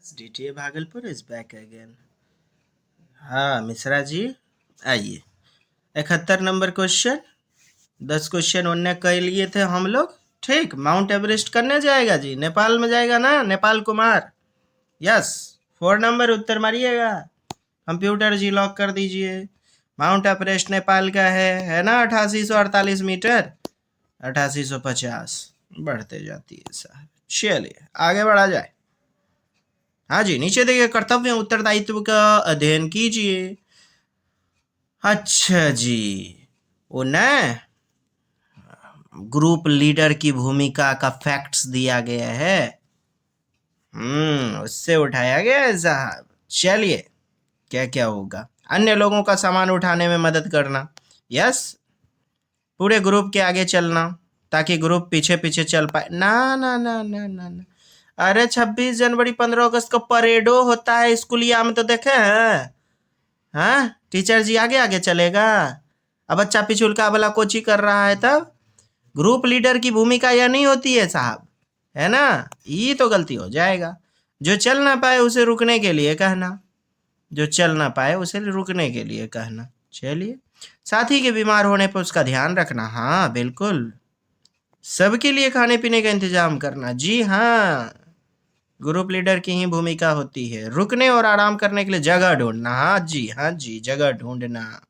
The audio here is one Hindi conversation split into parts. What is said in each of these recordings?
DTA Bhagalpur is back again. हाँ मिश्रा जी, आइए। 71 नंबर क्वेश्चन। 10 क्वेश्चन उनने कर लिए थे हम लोग। ठीक, माउंट एवरेस्ट करने जाएगा जी, नेपाल में जाएगा ना, नेपाल कुमार। यस, 4 नंबर उत्तर मारिएगा। कंप्यूटर जी लॉक कर दीजिए। माउंट एवरेस्ट नेपाल का है ना, 8848 मीटर, 8850 बढ़ते जाती है साहब। चलिए आगे बढ़ा जाए। हाँ जी, नीचे देखिए, कर्तव्य उत्तरदायित्व का अध्ययन कीजिए। अच्छा जी, वो न ग्रुप लीडर की भूमिका का फैक्ट्स दिया गया है। उससे उठाया गया है साहब। चलिए, क्या क्या होगा। अन्य लोगों का सामान उठाने में मदद करना। यस, पूरे ग्रुप के आगे चलना ताकि ग्रुप पीछे पीछे चल पाए। ना ना ना ना ना ना, अरे 26 जनवरी 15 अगस्त को परेडो होता है स्कूलिया में, तो देखे हैं। हाँ, टीचर जी आगे आगे चलेगा, अब बच्चा पिछुलका वाला कोची कर रहा है। तब ग्रुप लीडर की भूमिका यह नहीं होती है साहब, है ना। ये तो गलती हो जाएगा। जो चल ना पाए उसे रुकने के लिए कहना, जो चल ना पाए उसे रुकने के लिए कहना। चलिए, साथी के बीमार होने पर उसका ध्यान रखना। हाँ बिल्कुल, सबके लिए खाने पीने का इंतजाम करना। जी हाँ, ग्रुप लीडर की ही भूमिका होती है। रुकने और आराम करने के लिए जगह ढूंढना। हाँ जी, हाँ जी, जगह ढूंढना।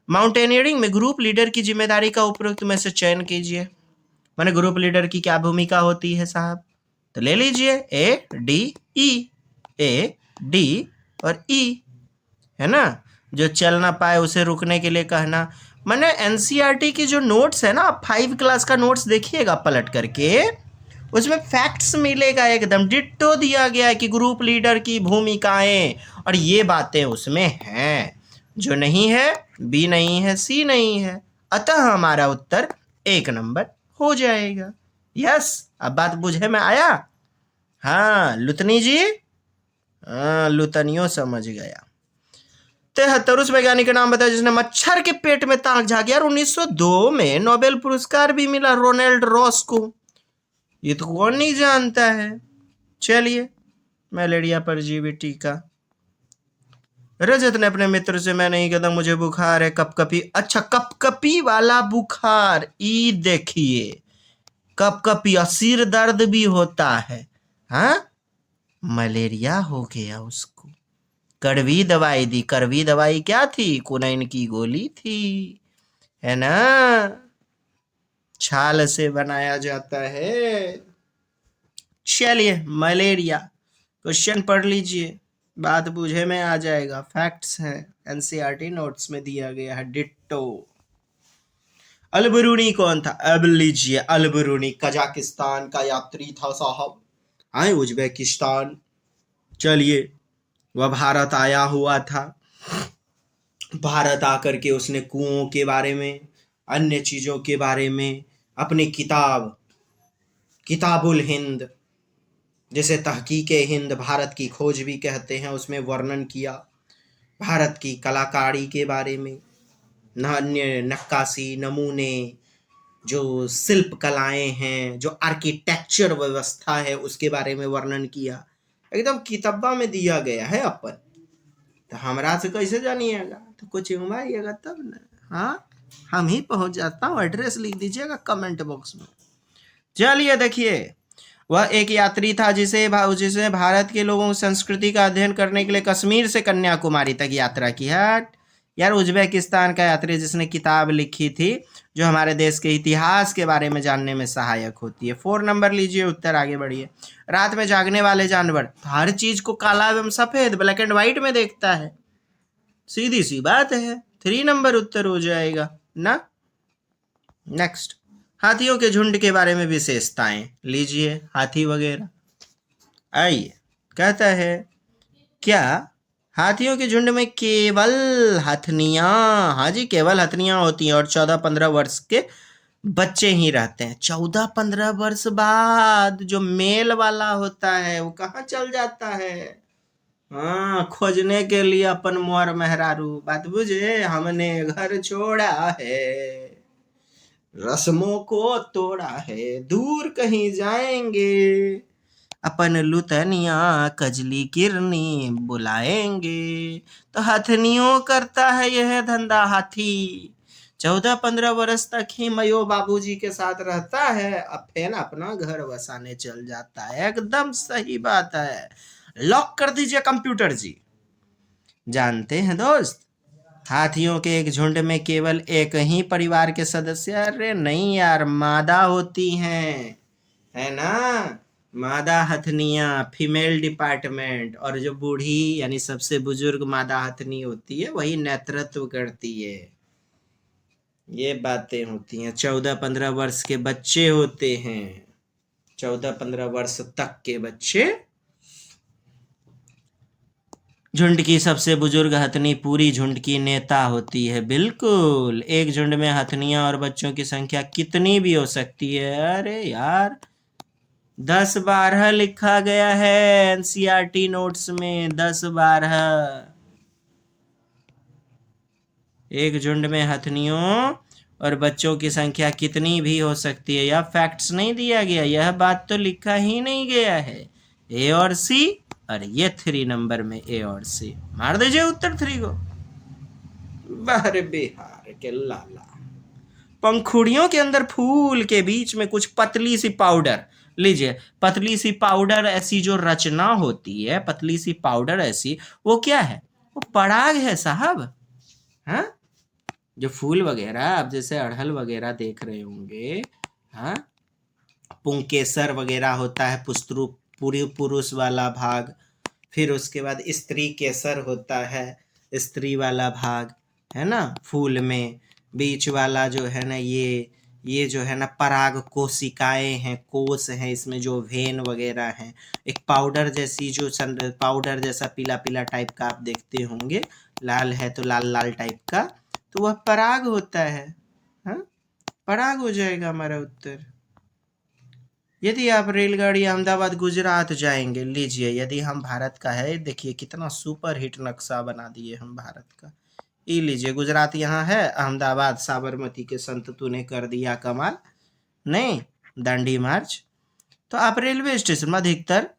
माउंटेनियरिंग में ग्रुप लीडर की जिम्मेदारी का उपयुक्त में से चयन कीजिए। माने ग्रुप लीडर की क्या भूमिका होती है साहब, तो ले लीजिए A D E, A D और ई, है ना। जो चल ना पाए उसे रुकने के लिए कहना। मैंने एनसीईआरटी की जो नोट्स है ना, आप 5 क्लास का नोट्स देखिएगा पलट करके, उसमें फैक्ट्स मिलेगा, एकदम डिट्टो दिया गया है कि ग्रुप लीडर की भूमिकाएं, और ये बातें उसमें हैं। जो नहीं है, बी नहीं है, सी नहीं है, अतः हमारा उत्तर 1 नंबर हो जाएगा। यस, अब बात बुझे में आया। हाँ लुतनी जी, हाँ लुतनियो समझ गया। 73 उस वैज्ञानिक का नाम बताया जिसने मच्छर के पेट में ताक झाँकी। यार 1902 में नोबेल पुरस्कार भी मिला रोनाल्ड रॉस को, ये तो कौन नहीं जानता है। चलिए, मलेरिया परजीवी टीका। रजत ने अपने मित्र से, मैं नहीं कहता मुझे बुखार है, कपकपी। अच्छा, कपकपी वाला बुखार, ई देखिए, कपकपी और सिर दर्द भी होता है। हाँ, मलेरिया हो गया उसको। कड़वी दवाई दी। कड़वी दवाई क्या थी, कुनैन की गोली थी, है ना, छाल से बनाया जाता है। चलिए, मलेरिया क्वेश्चन पढ़ लीजिए, बात बुझे में आ जाएगा। फैक्ट्स हैं, एनसीईआरटी नोट्स में दिया गया है, डिट्टो। अलबरूनी कौन था, अब लीजिए। अलबरूनी कजाकिस्तान का यात्री था साहब, आए उज्बेकिस्तान। चलिए, वह भारत आया हुआ था। भारत आकर के उसने कुओं के बारे में, अन्य चीज़ों के बारे में अपनी किताबुल हिंद, जिसे तहकीक हिंद भारत की खोज भी कहते हैं, उसमें वर्णन किया भारत की कलाकारी के बारे में, अन्य नक्काशी नमूने, जो शिल्प कलाएं हैं, जो आर्किटेक्चर व्यवस्था है, उसके बारे में वर्णन किया। एकदम किताबा में दिया गया है अपन, तो हमरा से कैसे जानिएगा, तो कुछ उमाइएगा तब ना। हाँ, हम ही पहुंच जाता हूँ। एड्रेस लिख दीजिएगा कमेंट बॉक्स में। चलिए देखिए, वह एक यात्री था जिसे भारत के लोगों की संस्कृति का अध्ययन करने के लिए कश्मीर से कन्याकुमारी तक यात्रा की। हट यार, उज्बेकिस्तान का यात्री जिसने किताब लिखी थी जो हमारे देश के इतिहास के बारे में जानने में सहायक होती है। 4 नंबर लीजिए उत्तर, आगे बढ़िए। रात में जागने वाले जानवर, हर चीज को काला एवं सफेद, ब्लैक एंड व्हाइट में देखता है, सीधी सी बात है। 3 नंबर उत्तर हो जाएगा ना। नेक्स्ट, हाथियों के झुंड के बारे में विशेषताएं लीजिए, हाथी वगैरह। आइए, कहता है क्या हाथियों के झुंड में केवल हथनियां, हाँ जी, केवल हथनियां होती हैं और 14-15 वर्ष के बच्चे ही रहते हैं। 14-15 वर्ष बाद जो मेल वाला होता है वो कहाँ चल जाता है, हाँ, खोजने के लिए अपन मोर मेहरारू। बात बुझे, हमने घर छोड़ा है, रस्मों को तोड़ा है, दूर कहीं जाएंगे, अपन लुतनिया कजली किरनी बुलाएंगे। तो हथनियों करता है यह धंधा हाथी। 14-15 वर्ष तक ही मयो बाबूजी के साथ रहता है, अब फिर अपना घर बसाने चल जाता है। एकदम सही बात है। लॉक कर दीजिए कंप्यूटर जी। जानते हैं दोस्त, हाथियों के एक झुंड में केवल एक ही परिवार के सदस्य, अरे नहीं यार, मादा होती हैं, है ना। मादा हथनियां, फीमेल डिपार्टमेंट, और जो बूढ़ी यानी सबसे बुजुर्ग मादा हथनी होती है वही नेतृत्व करती है। ये बातें होती हैं। 14-15 वर्ष के बच्चे होते हैं, 14-15 वर्ष तक के बच्चे। झुंड की सबसे बुजुर्ग हथनी पूरी झुंड की नेता होती है। बिल्कुल, एक झुंड में हथनियां और बच्चों की संख्या कितनी भी हो सकती है। अरे यार, 10-12 लिखा गया है एनसीईआरटी नोट्स में, 10-12। एक झुंड में हथनियों और बच्चों की संख्या कितनी भी हो सकती है। यह फैक्ट्स नहीं दिया गया, यह बात तो लिखा ही नहीं गया है। ए और सी, और ये 3 नंबर में ए और सी। मार दीजिए उत्तर 3 को। बाहर बिहार के लाला। पंखुड़ियों के अंदर फूल के बीच में कुछ पतली सी पाउडर। लीजिए, पतली सी पाउडर ऐसी जो रचना होती है, पतली सी पाउडर ऐसी, वो क्या है? वो पराग है साहब। हाँ, जो फूल वगैरह आप जैसे अड़हल वगैरह देख रहे होंगे, हाँ, पुंकेसर वगैरह होता है, पुस्तरु पूरी पुरुष वाला भाग, फिर उसके बाद स्त्री केसर होता है, स्त्री वाला भाग, है ना। फूल में बीच वाला जो है ना, ये जो है ना पराग कोशिकाएं हैं, कोष हैं, इसमें जो वेन वगैरह हैं। एक पाउडर जैसी जो पाउडर जैसा पीला पीला टाइप का आप देखते होंगे, लाल है तो लाल लाल टाइप का, तो वह पराग होता है। हाँ, पराग हो जाएगा हमारा उत्तर। यदि आप रेलगाड़ी अहमदाबाद गुजरात जाएंगे, लीजिए, यदि हम भारत का है, देखिए कितना सुपर हिट नक्शा बना दिए हम भारत का। ये लीजिए, गुजरात यहाँ है, अहमदाबाद साबरमती के संत तूने कर दिया कमाल, नहीं, दांडी मार्च। तो आप रेलवे स्टेशन में अधिकतर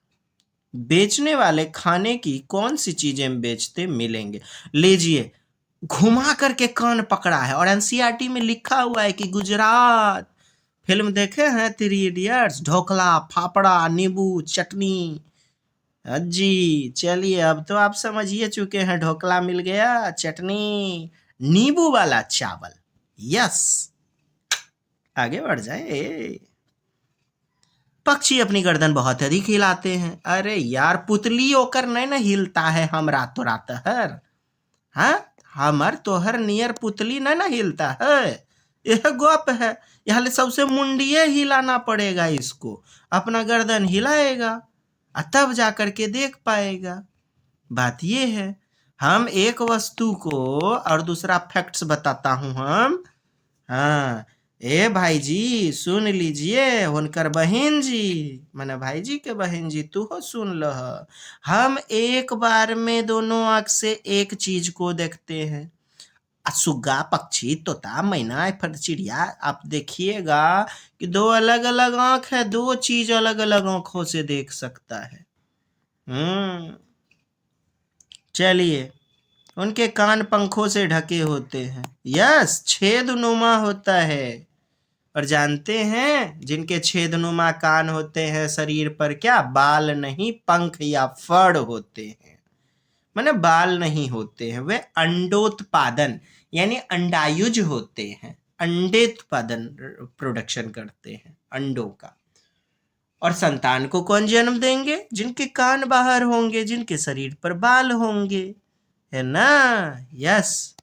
बेचने वाले खाने की कौन सी चीजें बेचते मिलेंगे? लीजिए, घुमा करके कान पकड़ा है, और एनसीईआरटी में लिखा हुआ है कि गुजरात। फिल्म देखे हैं 3 इडियट्स? ढोकला, फाफड़ा, नींबू चटनी। जी चलिए, अब तो आप समझिए चुके हैं, ढोकला मिल गया, चटनी, नींबू वाला चावल। यस, आगे बढ़ जाए। पक्षी अपनी गर्दन बहुत अधिक हिलाते हैं। अरे यार, पुतली होकर नहीं ना हिलता है हम रातों रात हर। हाँ, हमर तोहर नियर पुतली नहीं ना हिलता है, यह गप है। यहाँ सबसे मुंडिये हिलाना पड़ेगा इसको, अपना गर्दन हिलाएगा तब जा करके देख पाएगा। बात ये है, हम एक वस्तु को, और दूसरा फैक्ट्स बताता हूं हम। हाँ, ए भाई जी सुन लीजिए, उनकर बहन जी, मैंने भाई जी के बहन जी, तू हो सुन लह। हम एक बार में दोनों आंख से एक चीज को देखते हैं। सुग्गा, पक्षी, तोता, मैना, फिर चिड़िया, आप देखिएगा कि 2 अलग अलग आंख है, 2 चीज अलग अलग आंखों से देख सकता है। चलिए, उनके कान पंखों से ढके होते हैं। यस, छेदनुमा होता है। और जानते हैं, जिनके छेदनुमा कान होते हैं, शरीर पर क्या बाल नहीं, पंख या फर होते हैं। माने बाल नहीं होते हैं, वे अंडोत्पादन यानी अंडायुज होते हैं, अंडे उत्पादन प्रोडक्शन करते हैं अंडों का। और संतान को कौन जन्म देंगे? जिनके कान बाहर होंगे, जिनके शरीर पर बाल होंगे, है ना। यस,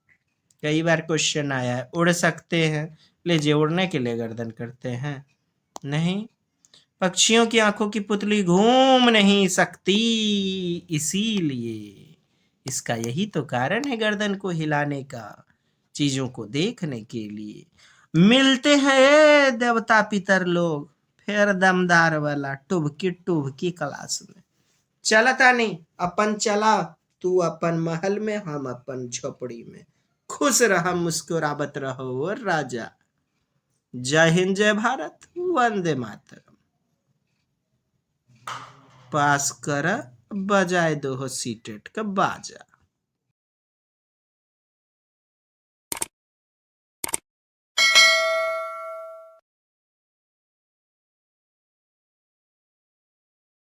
कई बार क्वेश्चन आया है, उड़ सकते हैं? लीजिए, उड़ने के लिए गर्दन करते हैं? नहीं। पक्षियों की आंखों की पुतली घूम नहीं सकती, इसीलिए इसका यही तो कारण है गर्दन को हिलाने का, चीजों को देखने के लिए। मिलते हैं देवता पितर लोग फिर दमदार वाला टुबकी क्लास में। चलता नहीं, अपन चला, तू अपन महल में, हम अपन झोपड़ी में। खुश रह, मुस्कुरावत रहो राजा। जय हिंद, जय भारत, वंदे मातरम। पास कर बजाए दो हो सीटेट का बाजा।